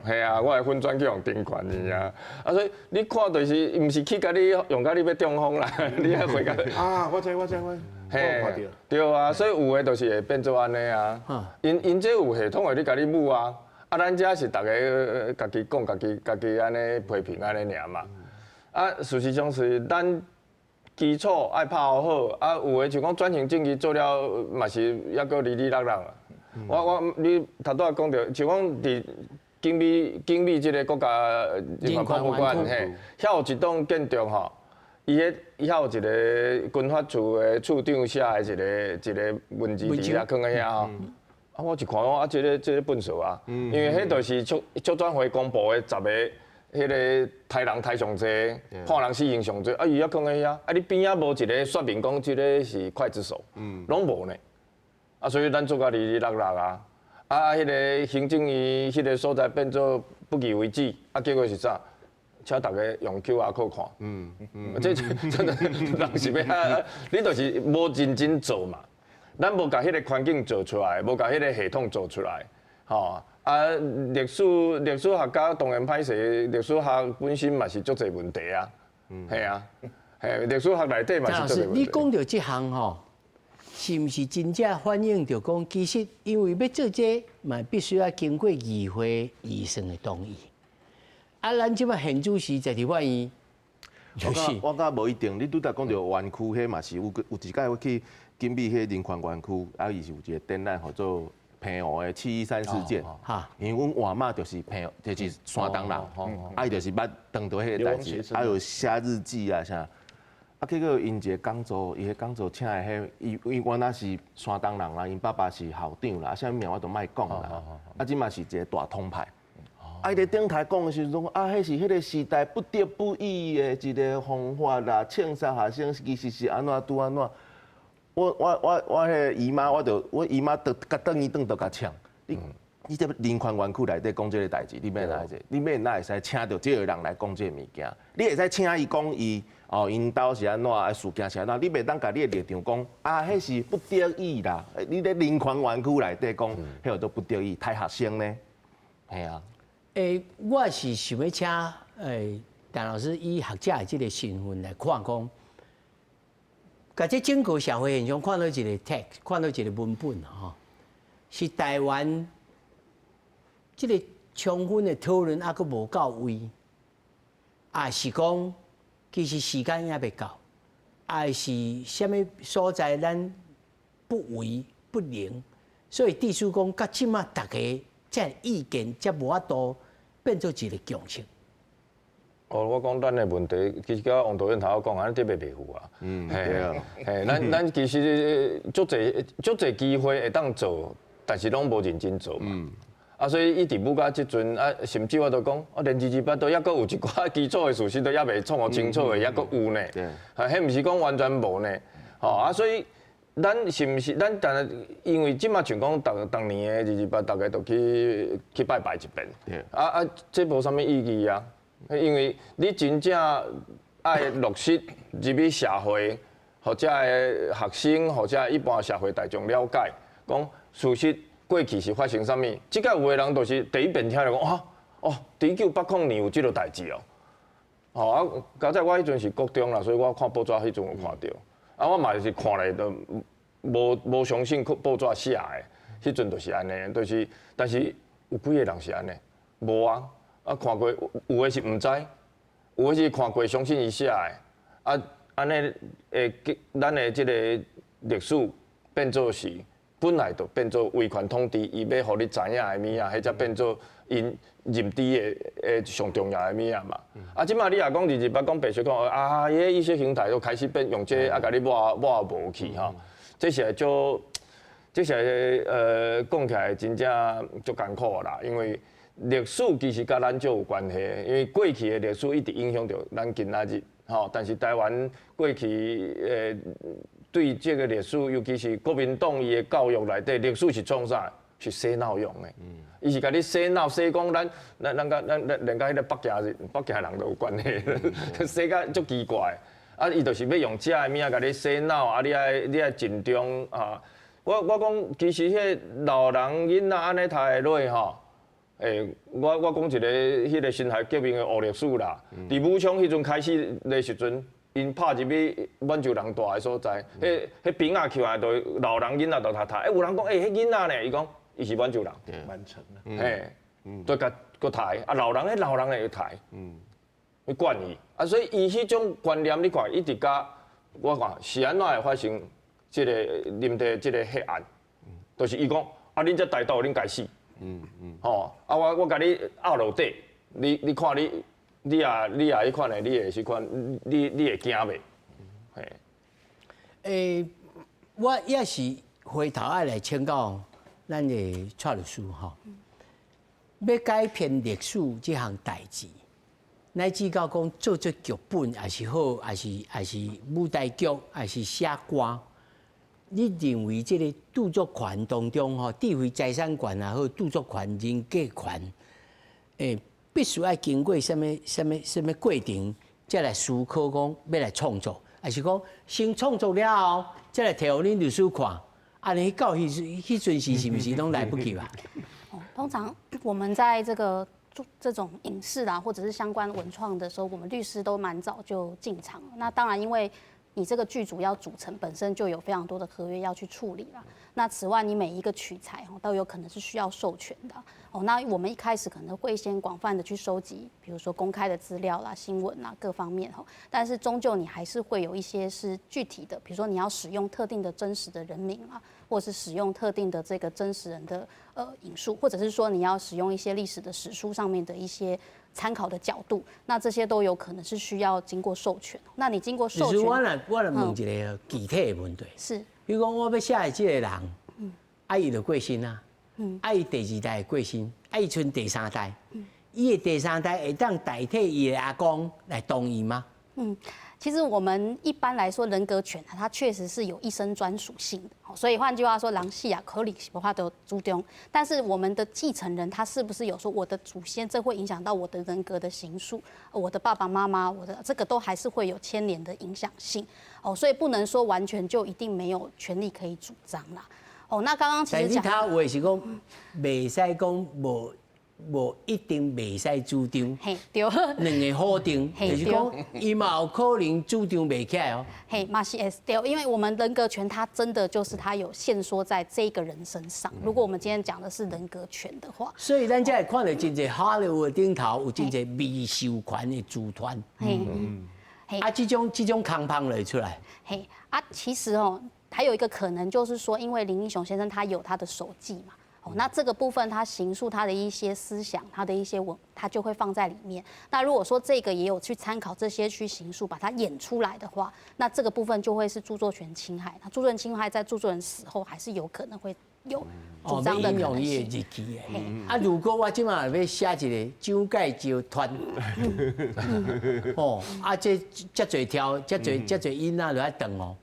係啊，我係分轉去用頂懸去啊。啊，所以你看就是唔是去甲你用甲你要中風啦，你還回甲啊，我知，嘿，對啊，所以有誒就是會變做安尼啊。因這有系統的你甲你母啊，啊，咱這是大家家己講家己安尼批評安尼爾嘛。啊，事實上是咱基礎愛拍好，啊，有誒就講轉型正義做了嘛是抑閣哩哩落落啊。你頭拄仔講到，像講佇景美即個國家人權保護館，嘿，遐有一棟建築吼，遐有一個軍法處的處長寫的一個文字字啊，放在遐吼。啊，我一看講啊，這個笨手啊，因為迄就是促轉會公布的10個，迄個殺人殺上濟，判人死刑上濟，啊，伊遐放在遐，啊，你邊仔無一個說明講這個是劊子手，攏無呢。啊，所以咱做甲哩哩落落啊！啊，迄個行政院迄個所在變做不義為止，啊，結果是啥？請大家用 QR code 看。這真的人是要，你就是無認真做嘛。咱無甲迄個環境做出來，無甲迄個系統做出來，吼。啊，歷史學家當然歹勢，歷史學本身嘛是足儕問題啊。係啊，係歷史學內底嘛是足儕問題。你講到這項吼。是毋是真正反映着講，其實因為要做這嘛，必須要經過議會議員的同意。啊，咱即馬現主席在佇法院，我感覺無一定。你拄才講到園區，迄嘛是有一屆我去景美迄人權園區，啊，伊是有一個展覽，叫做澎湖的713事件。因為阮外媽就是就是山東人，啊，伊就是捌當到迄個代志，還有寫日記啊啥。啊，結果因一個講座，伊個講座請的迄，伊原來是山東人啦，因爸爸是校長啦，啊，啥物名我都莫講啦。啊，即嘛是一個大統派。啊，伊咧頂台講的時陣，啊，迄是迄個時代不得不已的一個方法啦，槍殺學生其實是安怎拄安怎。我迄個姨媽，我姨媽都甲轉伊轉都甲搶。你這人權園區內底講這個代志，你免哪會？你免哪會使請到這個人來講這個物件？你會使請伊講伊。哦，因兜是安怎？啊，事件是安怎？你袂當甲你的立場講，啊，迄是不得已啦。你咧人權園區內底講，迄個都不得已，太學生呢？係啊。我是想要請陳老師以學者的這個身份來看講，甲這整個社會現象看到一個 text， 看到一個文本吼，是台灣這個充分的討論還佫無到位，啊是講。其實時間也未夠，還是什麼所在咱不為不能，所以地書講，到即馬大家這意見才無法度變做一個共識。哦，我講咱的問題，其實甲王導演頭先講，安尼特別袂負啊。對啊。嘿，咱其實足儕機會會當做，但是攏無認真做嘛。啊，所以一直不到即陣啊，甚至我都講，連228都抑閣有一寡基礎的事實都抑未創好清楚的，抑閣有呢。對。迄毋是講完全無呢。吼啊，所以咱是毋是咱但係因為即馬像講逐年的228，大家都去拜拜一遍。對。這無啥物意義啊。因為你真正愛落實入去社會，或者個學生，或者一般社會大眾了解，講事實過去是發生啥物？即個有個人就是第一遍聽就講1980年有即個代誌哦。哦啊，加在我迄陣是國中啦，所以我看報紙迄陣有看到。啊，我嘛是看咧都無相信報紙寫的，迄陣就是安尼，就是但是有幾個人是安尼，無啊。啊，看過有誒是毋知，有誒是看過相信伊寫誒。啊，安尼咱誒即個歷史變做是本來就變做威權統治，伊要互你知影誒物啊，迄才變做因認知誒上重要誒物啊嘛。啊，即馬你也講228講白說講啊，伊意識形態都開始變用這個啊，甲你抹無去吼。這是講起來真正足艱苦啦，因為。歷史其實甲咱就有關係，因為過去的歷史一直影響着咱今仔日，吼。但是台灣過去對這個歷史，尤其是國民黨伊的教育內底，歷史是創啥？是洗腦用的。伊是甲你洗腦，洗講咱連甲迄個北京人都有關係，洗甲足奇怪。啊，伊就是要用遮個物仔甲你洗腦，啊，你愛盡忠啊。我講其實迄老人囡仔安尼讀會落吼。我講一個迄個辛亥革命的黑歷史啦。佇武昌迄陣開始的時陣，因拍入去滿洲人住的所在，迄邊仔徛來都老人囡仔都讀。有人講迄囡仔呢，伊講伊是滿洲人，滿城啊，都甲個讀。啊，老人會讀，去管伊。啊，所以伊迄種觀念，你看一直甲我看是安怎會發生即個林地即個黑暗，就是伊講啊，恁這大道恁該死。吼，啊，我甲你拗落底，你看你也迄款的，你會是款，你會驚袂？我也是回頭愛來請教咱的蔡律師吼，要改編歷史這項代誌，乃至到講做劇本也是好，還是舞台劇，還是寫歌。你認為這個著作權當中吼，智慧財產權也好，著作權、人格權，必須要經過什麼過程，再來思考講要來創作，還是講先創作了後，再來摕互恁律師看，安尼到迄陣時是毋是攏來不及啊？通常我們在這種影視啊，或者是相關文創的時候，我們律師都蠻早就進場了。那當然因為你這個劇組要組成，本身就有非常多的合約要去處理啦。那此外，你每一個取材都有可能是需要授權的哦。那我們一開始可能會先廣泛的去收集，比如說公開的資料啦、新聞啦各方面哈。但是終究你還是會有一些是具體的，比如說你要使用特定的真實的人名啊，或者是使用特定的這個真實人的引述，或者是說你要使用一些歷史的史書上面的一些參考的角度，那這些都有可能是需要經過授權。那你經過授權，我來問一個具體的問題，是，比如講我要寫的這個人，伊就過身啊，伊第2代過身，伊剩第3代，伊的第3代會當代替伊的阿公來當伊嗎？其實我們一般來說，人格權它確實是有一生專屬性的，所以換句話說，人死啊可能是無法度主張。但是我們的繼承人，他是不是有說我的祖先，這會影響到我的人格的形塑，我的爸爸媽媽，我的這個都還是會有牽連的影響性哦，所以不能說完全就一定沒有權利可以主張啦。哦，那剛剛其實講，他話是講，袂使講無一定袂使主張，嘿對，兩個好定，就是講伊嘛有可能主張袂起來哦。嘿，嘛是 S 對，因為我們人格權它真的就是它有限縮在這個人身上。如果我們今天講的是人格權的話，所以咱才會看到真濟哈利屋頂頭有真濟未授權的組團，啊，這種空棒來出來。嘿啊，其實哦。還有一個可能就是說，因為林義雄先生他有他的手記嘛。那這個部分他形塑他的一些思想，他的一些他就會放在裡面。那如果說這個也有去參考這些去形塑，把它演出來的話，那這個部分就會是著作權侵害。那著作權侵害在著作人死後還是有可能會有主張的可能性。日期啊，如果我今晚要寫一個蔣介石團，這多條，這多音啊，就要等哦。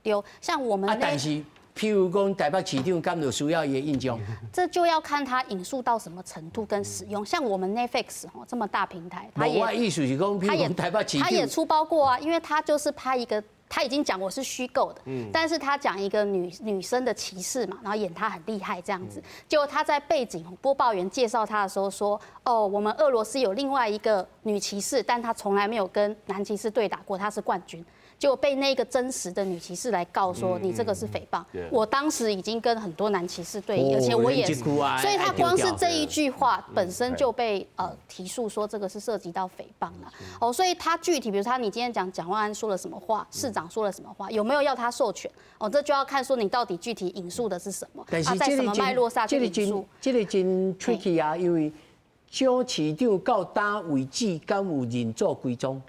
對，像我們但是。譬如講台北市長，敢有需要伊的印象？這就要看他引述到什麼程度跟使用。像我們 Netflix 這麼大平台，他也意思是講，譬如講台北市長，他也出包過啊，因為他就是拍一個，他已經講我是虛構的，但是他講一個女生的騎士嘛，然後演她很厲害這樣子。結果他在背景播報員介紹他的時候說，哦，我們俄羅斯有另外一個女騎士，但她從來沒有跟男騎士對打過，她是冠軍。就被那個真實的女騎士來告說你這個是誹謗。我當時已經跟很多男騎士對弈，而且我也是，所以他光是這一句話本身就被提訴說這個是涉及到誹謗了。所以他具體，比如說你今天講蔣萬安說了什麼話，市長說了什麼話，有沒有要他授權？這就要看說你到底具體引述的是什麼，在什麼脈絡下去引述。這個真 tricky 啊，因為蔣市長到打為止，敢有認祖歸宗？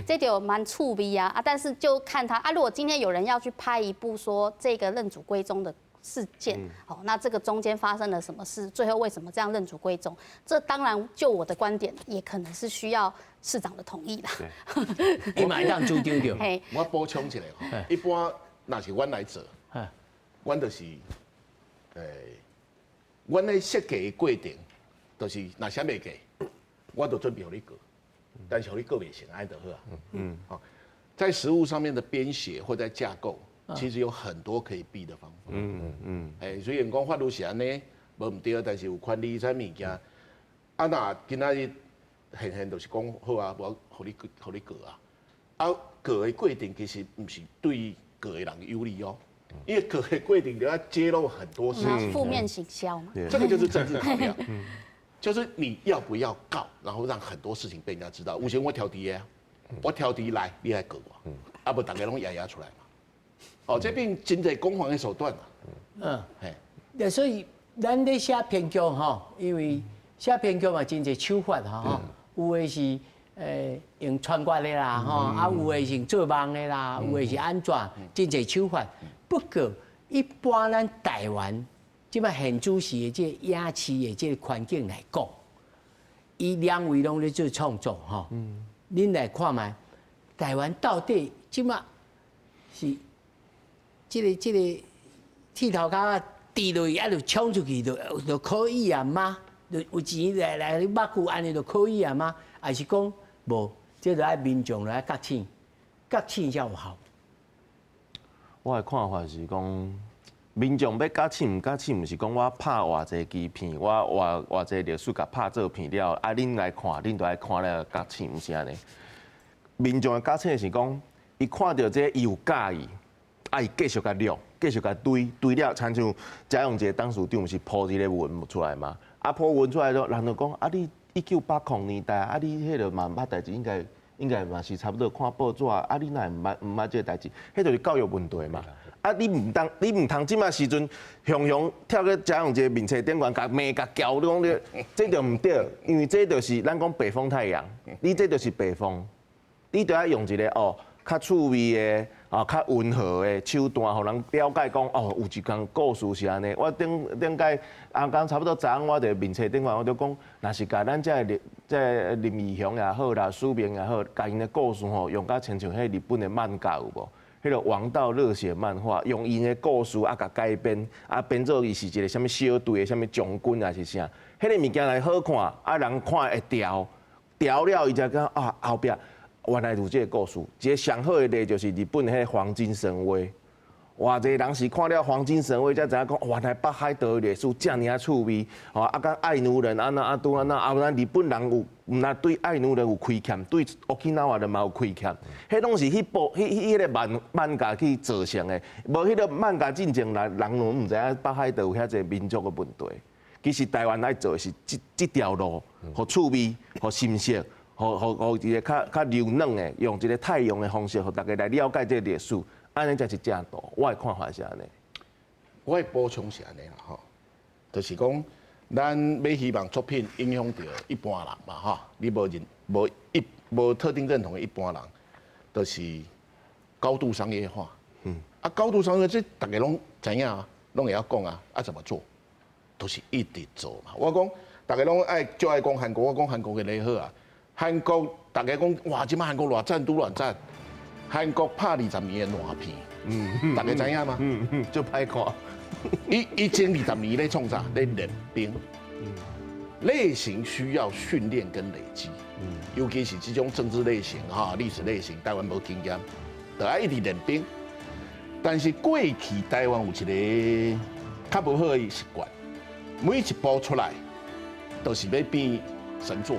這就蠻觸鼻啊！但是就看他啊，如果今天有人要去拍一部說這個認祖歸宗的事件，那這個中間發生了什麼事，最後為什麼這樣認祖歸宗？這當然就我的觀點，也可能是需要市長的同意啦。你馬上主張掉。我補充一下哈，一般若是阮來做，阮就是阮的設計的過程，就是若啥袂過，我都準備互你過。但是你個別顯愛的好，在實務上面的編寫或在架構，其實有很多可以避的方法。雖然講法律是安尼，無唔對，但是有權利在物件。啊，那今仔日現就是講好啊，我互你過啊。啊，過的過程其實唔是對過的人有利哦，因為過的過程就要揭露很多事情。負面行銷嘛，這個就是政治考量。就是你要不要告，然後讓很多事情被人家知道。以前我挑敵啊，我挑敵來，你來告我，啊不大家攏壓出來嘛。這邊真濟攻防的手段啊。那所以咱咧寫編劇哈，因為寫編劇嘛真濟手法哈，有的是用穿越的啦哈，有的是做夢的啦，有的是安怎，真濟手法。不過一般咱台灣。即擺現主時的這影視的這環境來講，伊兩位攏咧做創作吼，恁來看覓台灣到底即擺是這個剃頭殼滴落去，啊就衝出去就可以啊嗎？就有錢來捌久安尼就可以啊嗎？還是講無？這就愛民眾來覺醒，覺醒才有效。我的看法是講。民眾要覺醒，唔覺醒，唔是講我拍偌濟支片，我偌濟歷史甲拍做片了，啊，恁來看，恁都來看了覺醒，唔是安尼。民眾的覺醒是講，伊看到這伊有介意，啊，伊繼續甲錄，繼續甲堆了，親像賈永婕當時長是鋪一個文出來嘛，啊，鋪文出來咗，人就講，啊，你1980年代，啊，你迄個嘛毋捌代志，應該嘛是差不多看報紙，啊，你哪會毋捌這個代志？迄就是教育問題嘛。啊！你唔通即馬時陣雄雄跳去賈永婕面冊頂懸，甲罵甲叫，你講你這就唔對，因為這就是咱講北風太陽，你這就是北風，你就要用一個較趣味的較溫和的手段，互人了解講有一項故事是安尼。我頂屆剛差不多昨昏我佇面冊頂懸，我就講，若是甲咱這林義雄也好啦，蘇明也好，甲因的故事用甲親像迄日本的漫畫有無？迄個王道熱血漫畫，用因的故事甲改編，編做伊是一個什麼小隊的什麼將軍還是啥？迄個物件來好看，人看會調了，伊才講後壁原來有這個故事。一個上好的例就是日本迄個黃金神話，偌濟人是看了黃金神話才知影講，原來北海道歷史這爾啊趣味，甲愛奴人安那拄安那，咱日本人有。毋但對愛奴人有虧欠，對Okinawa人嘛有虧欠，迄攏是迄個漫畫去造成的，無迄個漫畫進前人攏毋知影北海道有遐濟民族的問題。其實台灣愛做的是這條路，互趣味，互深色，互一個較柔軟的，用一個太陽的方式，互大家來了解這個歷史。安尼才是正道。我的看法是安尼。我的補充是安尼啦吼，就是講咱要希望作品影響到一般人嘛吼，你無特定認同的一般人，就是高度商業化。高度商業這大家攏知影啊，攏會曉講啊，怎麼做？都是一直做嘛。我講大家攏就愛講韓國，我講韓國嘅咧好啊。韓國大家講哇，即擺韓國偌讚拄偌讚，韓國拍20年嘅爛片，大家知影嗎？就歹看。伊前20年咧創啥？咧練兵。類型需要訓練跟累積，尤其是這種政治類型、歷史類型，台灣無經驗，就要一直練兵。但是過去台灣有一個較無好的習慣，每一部出來都是要變神作。